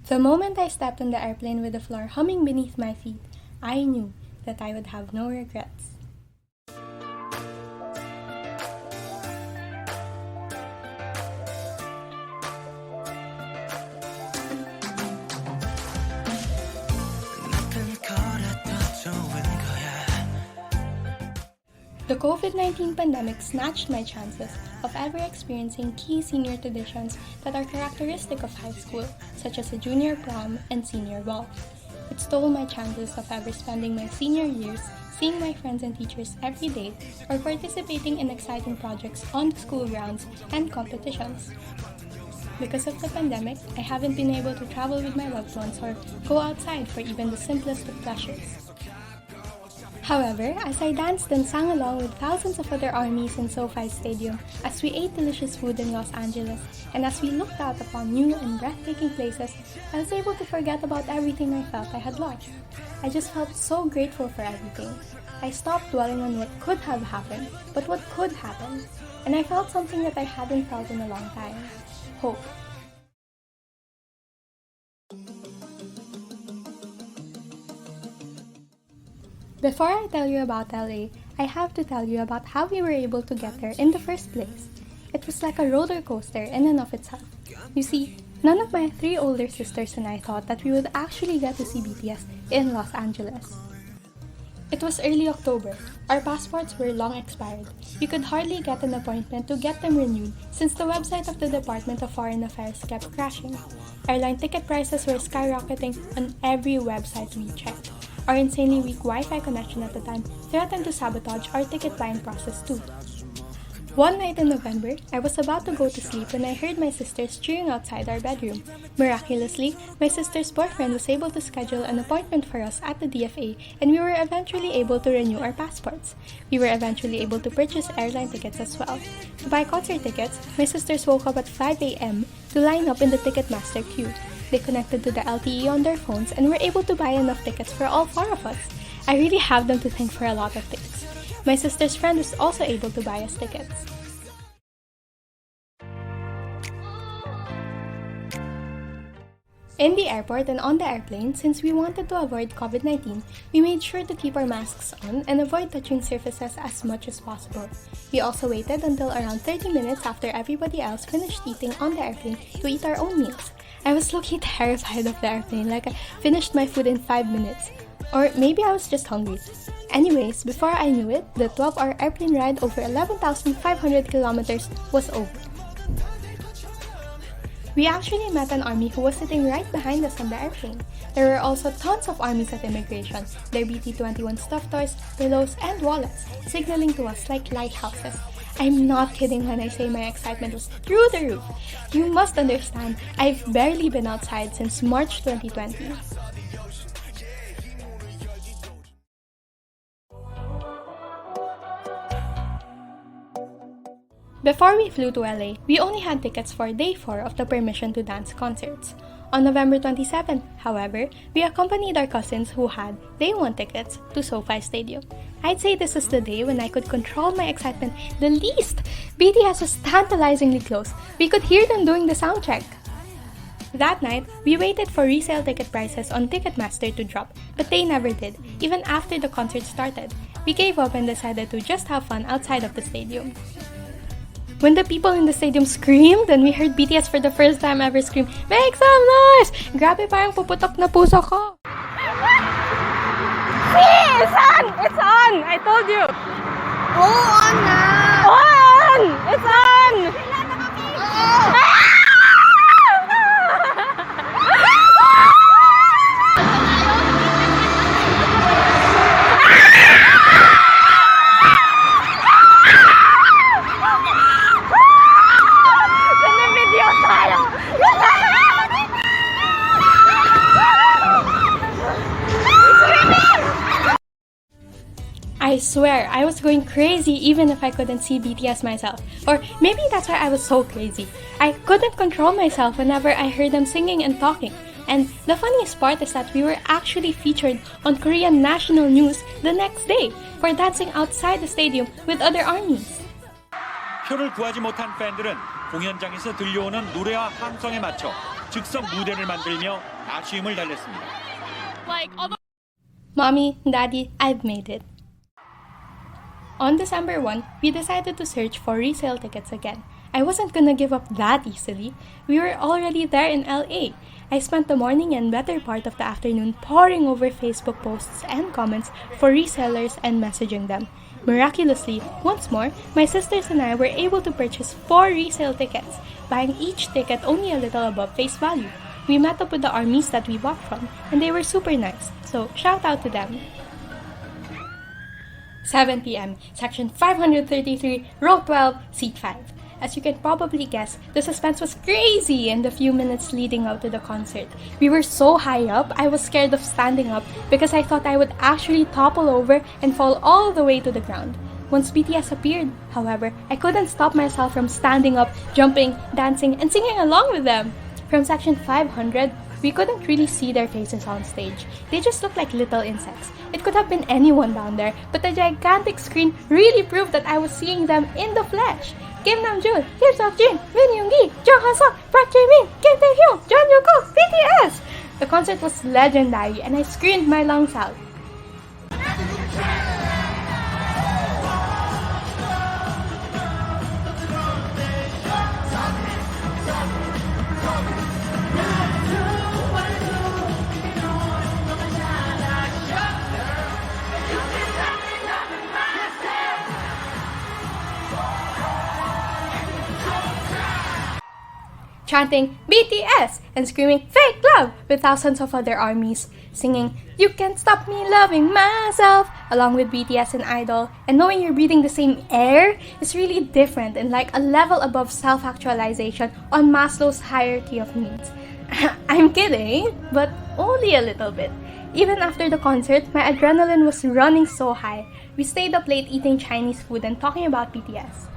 The moment I stepped on the airplane with the floor humming beneath my feet, I knew that I would have no regrets. The COVID-19 pandemic snatched my chances of ever experiencing key senior traditions that are characteristic of high school, such as a junior prom and senior ball. It stole my chances of ever spending my senior years seeing my friends and teachers every day or participating in exciting projects on the school grounds and competitions. Because of the pandemic, I haven't been able to travel with my loved ones or go outside for even the simplest of pleasures. However, as I danced and sang along with thousands of other armies in SoFi Stadium, as we ate delicious food in Los Angeles, and as we looked out upon new and breathtaking places, I was able to forget about everything I felt I had lost. I just felt so grateful for everything. I stopped dwelling on what could have happened, but what could happen. And I felt something that I hadn't felt in a long time. Hope. Before I tell you about LA, I have to tell you about how we were able to get there in the first place. It was like a roller coaster in and of itself. You see, none of my 3 older sisters and I thought that we would actually get to see BTS in Los Angeles. It was early October. Our passports were long expired. We could hardly get an appointment to get them renewed since the website of the Department of Foreign Affairs kept crashing. Airline ticket prices were skyrocketing on every website we checked. Our insanely weak Wi-Fi connection at the time threatened to sabotage our ticket buying process too. One night in November, I was about to go to sleep when I heard my sisters cheering outside our bedroom. Miraculously, my sister's boyfriend was able to schedule an appointment for us at the DFA, and we were eventually able to renew our passports. We were eventually able to purchase airline tickets as well. To buy concert tickets, my sisters woke up at 5 a.m. to line up in the Ticketmaster queue. They connected to the LTE on their phones and were able to buy enough tickets for all 4 of us. I really have them to thank for a lot of things. My sister's friend was also able to buy us tickets. In the airport and on the airplane, since we wanted to avoid COVID-19, we made sure to keep our masks on and avoid touching surfaces as much as possible. We also waited until around 30 minutes after everybody else finished eating on the airplane to eat our own meals. I was looking terrified of the airplane, like I finished my food in 5 minutes. Or maybe I was just hungry. Anyways, before I knew it, the 12-hour airplane ride over 11,500 kilometers was over. We actually met an army who was sitting right behind us on the airplane. There were also tons of armies at immigration, their BT-21 stuffed toys, pillows, and wallets, signaling to us like lighthouses. I'm not kidding when I say my excitement was through the roof. You must understand, I've barely been outside since March 2020. Before we flew to LA, we only had tickets for Day 4 of the Permission to Dance concerts. On November 27th, however, we accompanied our cousins who had Day 1 tickets to SoFi Stadium. I'd say this is the day when I could control my excitement the least. BTS was tantalizingly close. We could hear them doing the sound check. That night, we waited for resale ticket prices on Ticketmaster to drop, but they never did, even after the concert started. We gave up and decided to just have fun outside of the stadium. When the people in the stadium screamed and we heard BTS for the first time ever scream, "Make some noise!" Grabe, parang puputok na puso ko. See, it's on! It's on! I told you! On na! On! It's on! I swear, I was going crazy even if I couldn't see BTS myself. Or maybe that's why I was so crazy. I couldn't control myself whenever I heard them singing and talking. And the funniest part is that we were actually featured on Korean national news the next day for dancing outside the stadium with other armies. 표를 구하지 못한 팬들은 공연장에서 들려오는 노래와 함성에 맞춰 즉석 무대를 만들며 아쉬움을 달랬습니다. Mommy, Daddy, I've made it. On December 1, we decided to search for resale tickets again. I wasn't gonna give up that easily. We were already there in LA. I spent the morning and better part of the afternoon poring over Facebook posts and comments for resellers and messaging them. Miraculously, once more, my sisters and I were able to purchase 4 resale tickets, buying each ticket only a little above face value. We met up with the armies that we bought from, and they were super nice, so shout out to them. 7 p.m., section 533, row 12, seat 5. As you can probably guess, the suspense was crazy in the few minutes leading up to the concert. We were so high up, I was scared of standing up because I thought I would actually topple over and fall all the way to the ground. Once BTS appeared, however, I couldn't stop myself from standing up, jumping, dancing, and singing along with them. From section 500, we couldn't really see their faces on stage. They just looked like little insects. It could have been anyone down there, but the gigantic screen really proved that I was seeing them in the flesh. Kim Namjoon, Kim Seokjin, Min Yoongi, Jung Ha-seok, Park Jae-min, Kim Taehyung, Jung Jungkook, BTS! The concert was legendary and I screamed my lungs out. Chanting BTS and screaming fake love with thousands of other armies, singing You Can't Stop Me Loving Myself along with BTS and Idol, and knowing you're breathing the same air is really different and like a level above self-actualization on Maslow's hierarchy of needs. I'm kidding, but only a little bit. Even after the concert, my adrenaline was running so high. We stayed up late eating Chinese food and talking about BTS.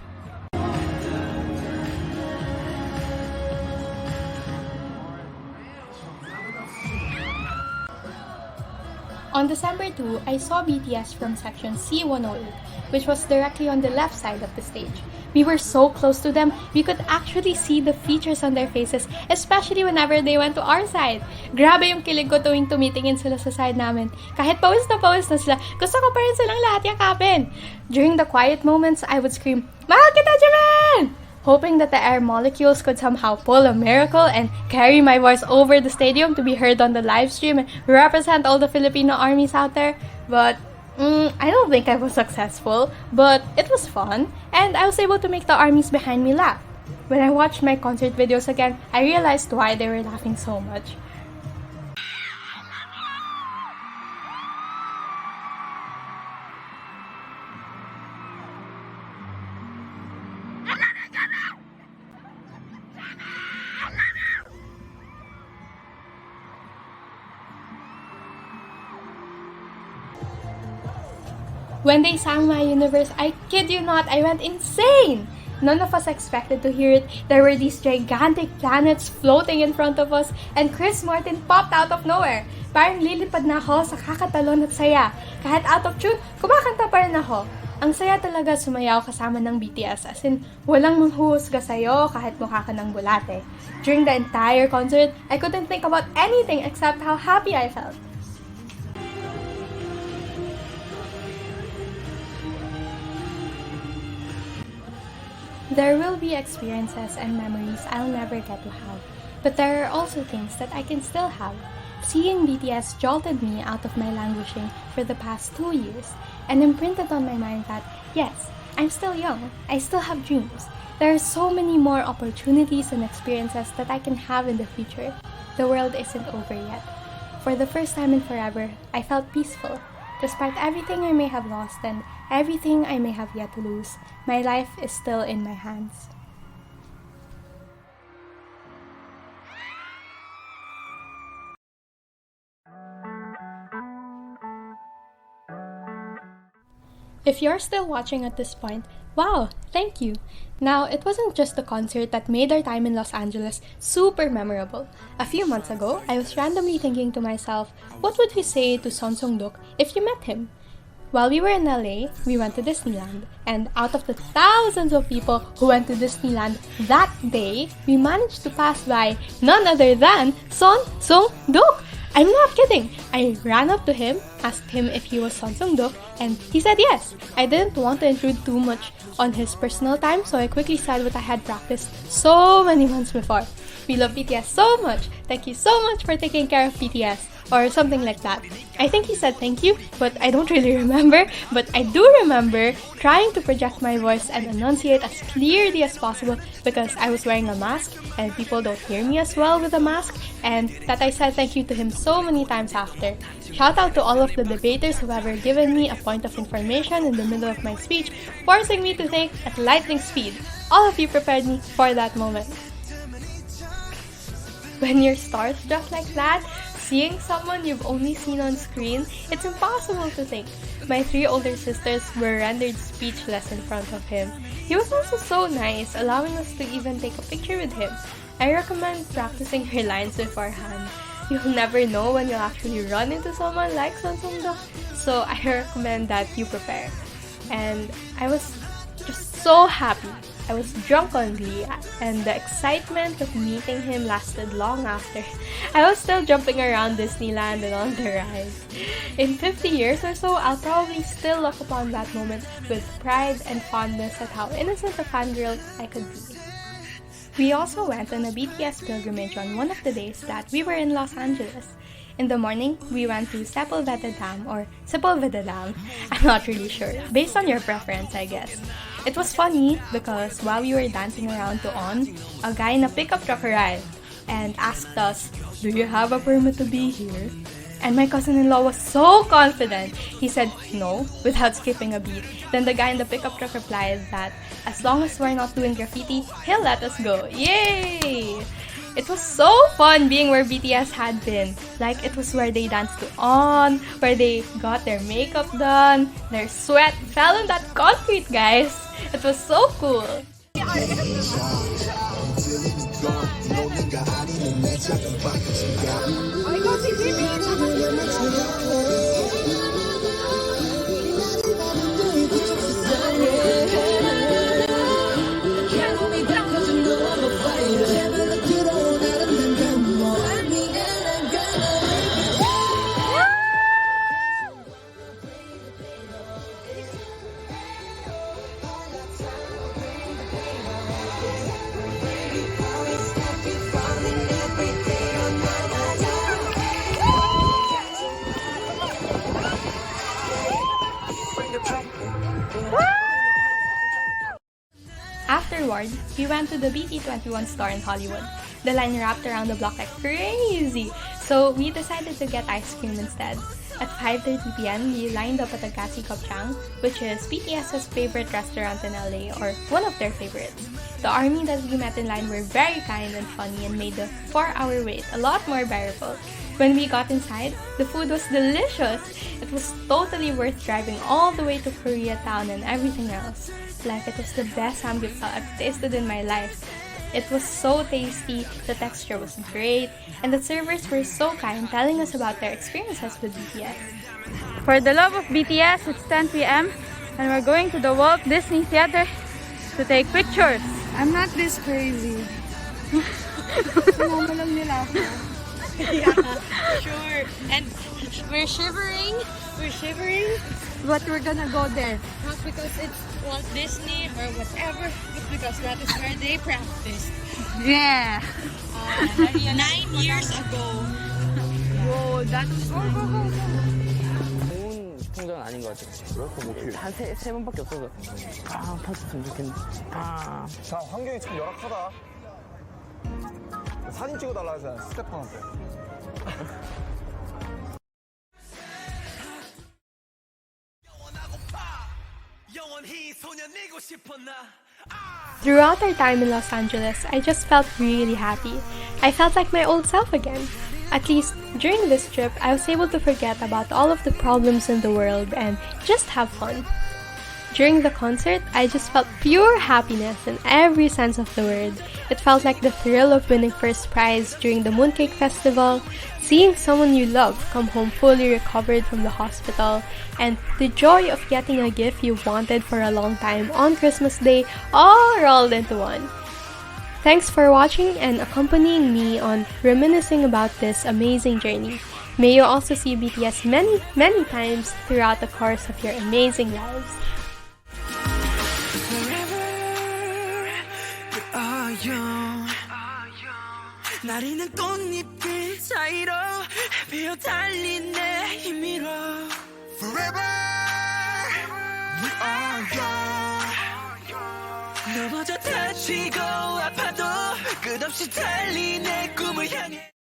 On December 2, I saw BTS from section C108, which was directly on the left side of the stage. We were so close to them, we could actually see the features on their faces, especially whenever they went to our side. Grabe yung kilig ko tuwing tumitingin sila sa side namin. Kahit pawis na sila, gusto ko pa rin silang lahat yakapin. During the quiet moments, I would scream, Mahal kita, Japan! Hoping that the air molecules could somehow pull a miracle and carry my voice over the stadium to be heard on the live stream and represent all the Filipino armies out there. But I don't think I was successful, but it was fun, and I was able to make the armies behind me laugh. When I watched my concert videos again, I realized why they were laughing so much. When they sang My Universe, I kid you not, I went insane! None of us expected to hear it. There were these gigantic planets floating in front of us, and Chris Martin popped out of nowhere. Parang lilipad na ako sa kakatalon at saya. Kahit out of tune, kumakanta pa rin ako. Ang saya talaga sumayaw kasama ng BTS, as in, walang manghuhusga sa'yo kahit mukha ka ng bulate. During the entire concert, I couldn't think about anything except how happy I felt. There will be experiences and memories I'll never get to have, but there are also things that I can still have. Seeing BTS jolted me out of my languishing for the past 2 years and imprinted on my mind that, yes, I'm still young, I still have dreams. There are so many more opportunities and experiences that I can have in the future. The world isn't over yet. For the first time in forever, I felt peaceful. Despite everything I may have lost and everything I may have yet to lose, my life is still in my hands. If you're still watching at this point, wow, thank you! Now, it wasn't just the concert that made our time in Los Angeles super memorable. A few months ago, I was randomly thinking to myself, what would we say to Son Sung-duk if you met him? While we were in LA, we went to Disneyland. And out of the thousands of people who went to Disneyland that day, we managed to pass by none other than Son Sung-duk. I'm not kidding. I ran up to him, asked him if he was Son Sung-duk, and he said yes. I didn't want to intrude too much on his personal time, so I quickly said what I had practiced so many months before. We love BTS so much. Thank you so much for taking care of BTS. Or something like that. I think he said thank you, but I don't really remember. But I do remember trying to project my voice and enunciate as clearly as possible because I was wearing a mask and people don't hear me as well with a mask, and that I said thank you to him so many times after. Shout out to all of the debaters who have ever given me a point of information in the middle of my speech, forcing me to think at lightning speed. All of you prepared me for that moment. When you're starstruck like that, seeing someone you've only seen on screen, it's impossible to think. My 3 older sisters were rendered speechless in front of him. He was also so nice, allowing us to even take a picture with him. I recommend practicing her lines beforehand. You'll never know when you'll actually run into someone like Son Sung-duk, so I recommend that you prepare. And I was just so happy. I was drunk on glee, and the excitement of meeting him lasted long after. I was still jumping around Disneyland and on the rides. In 50 years or so, I'll probably still look upon that moment with pride and fondness at how innocent a fangirl I could be. We also went on a BTS pilgrimage on one of the days that we were in Los Angeles. In the morning, we went to Sepulveda Dam or Sepulveda Dam. I'm not really sure. Based on your preference, I guess. It was funny because while we were dancing around to On, a guy in a pickup truck arrived and asked us, "Do you have a permit to be here?" And my cousin-in-law was so confident. He said no without skipping a beat. Then the guy in the pickup truck replied that as long as we're not doing graffiti, he'll let us go. Yay! It was so fun being where BTS had been. Like, it was where they danced to On, where they got their makeup done, their sweat fell on that concrete, guys. It was so cool. Afterward, we went to the BT21 store in Hollywood. The line wrapped around the block like crazy, so we decided to get ice cream instead. At 5:30 p.m., we lined up at the Gazi Kopchang, which is BTS's favorite restaurant in LA, or one of their favorites. The army that we met in line were very kind and funny and made the 4-hour wait a lot more bearable. When we got inside, the food was delicious. It was totally worth driving all the way to Koreatown and everything else. Like, it was the best samgyeopsal I've tasted in my life. It was so tasty, the texture was great, and the servers were so kind, telling us about their experiences with BTS. For the love of BTS, it's 10 p.m. and we're going to the Walt Disney Theater to take pictures. I'm not this crazy. Sinama lang nila ako. Yeah, sure. And we're shivering. But we're gonna go there. Not because it's Walt Disney or whatever, but because that is where they practiced. Yeah. 9 years ago. Whoa, that's... Go. 좋은 통장은 아닌 것 같아요. 그렇고 뭐 한 세 번밖에 없어서 터졌으면 좋겠는데. 자, 환경이 참 열악하다. 사진 찍어달라 하잖아, 스테판한테. Throughout our time in Los Angeles, I just felt really happy. I felt like my old self again. At least, during this trip, I was able to forget about all of the problems in the world and just have fun. During the concert, I just felt pure happiness in every sense of the word. It felt like the thrill of winning first prize during the Mooncake Festival, seeing someone you love come home fully recovered from the hospital, and the joy of getting a gift you wanted for a long time on Christmas Day all rolled into one. Thanks for watching and accompanying me on reminiscing about this amazing journey. May you also see BTS many, many times throughout the course of your amazing lives. 나리는 꽃잎들 사이로 베어 달린 내 힘으로 Forever we are young 넘어져 다치고 아파도 끝없이 달린 내 꿈을 향해